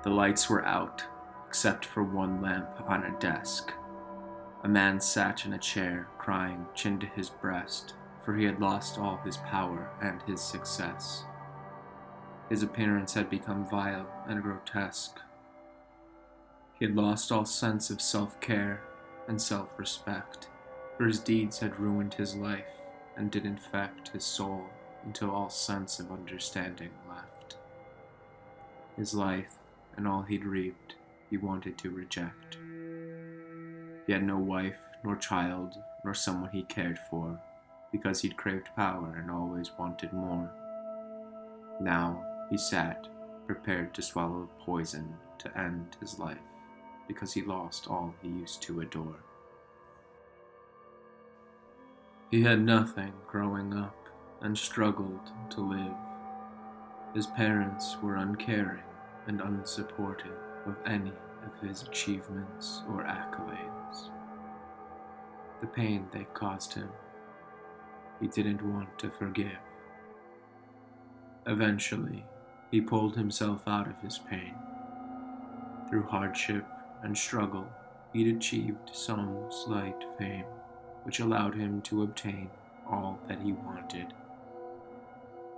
The lights were out, except for one lamp on a desk. A man sat in a chair, crying, chin to his breast, for he had lost all his power and his success. His appearance had become vile and grotesque. He had lost all sense of self-care and self-respect, for his deeds had ruined his life and did infect his soul until all sense of understanding left. His life and all he'd reaped he wanted to reject. He had no wife, nor child, nor someone he cared for, because he'd craved power and always wanted more. Now he sat, prepared to swallow poison to end his life, because he lost all he used to adore. He had nothing growing up and struggled to live. His parents were uncaring and unsupportive of any of his achievements or accolades. The pain they caused him, he didn't want to forgive. Eventually, he pulled himself out of his pain. Through hardship and struggle, he'd achieved some slight fame, which allowed him to obtain all that he wanted,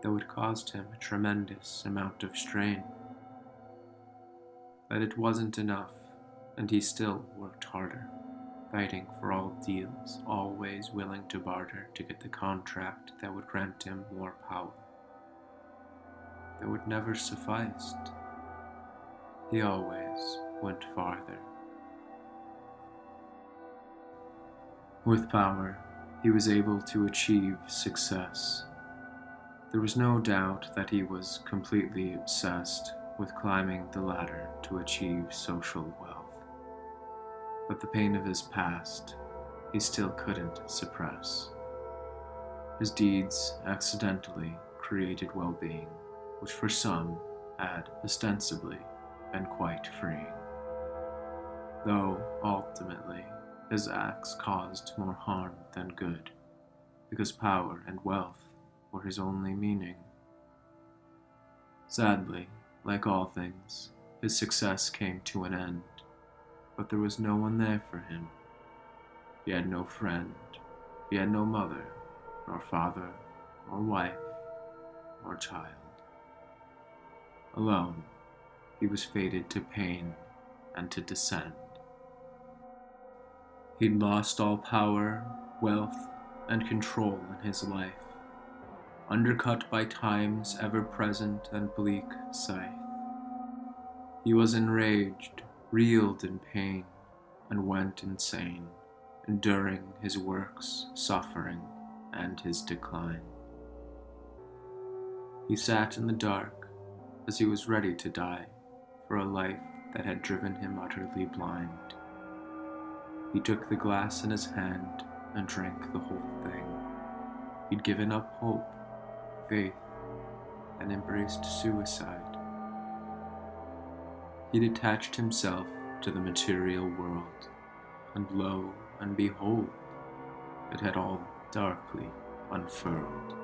though it caused him a tremendous amount of strain. But it wasn't enough, and he still worked harder, fighting for all deals, always willing to barter to get the contract that would grant him more power. Though it never sufficed, he always went farther. With power, he was able to achieve success. There was no doubt that he was completely obsessed with climbing the ladder to achieve social wealth. But the pain of his past, he still couldn't suppress. His deeds accidentally created well-being, which for some had ostensibly been quite freeing. Though ultimately, his acts caused more harm than good, because power and wealth were his only meaning. Sadly, like all things, his success came to an end, but there was no one there for him. He had no friend, he had no mother, nor father, nor wife, nor child. Alone, he was fated to pain and to descend. He'd lost all power, wealth, and control in his life, undercut by time's ever-present and bleak scythe. He was enraged, reeled in pain, and went insane, enduring his work's suffering and his decline. He sat in the dark as he was ready to die for a life that had driven him utterly blind. He took the glass in his hand and drank the whole thing. He'd given up hope, faith, and embraced suicide. He detached himself to the material world, and lo and behold, it had all darkly unfurled.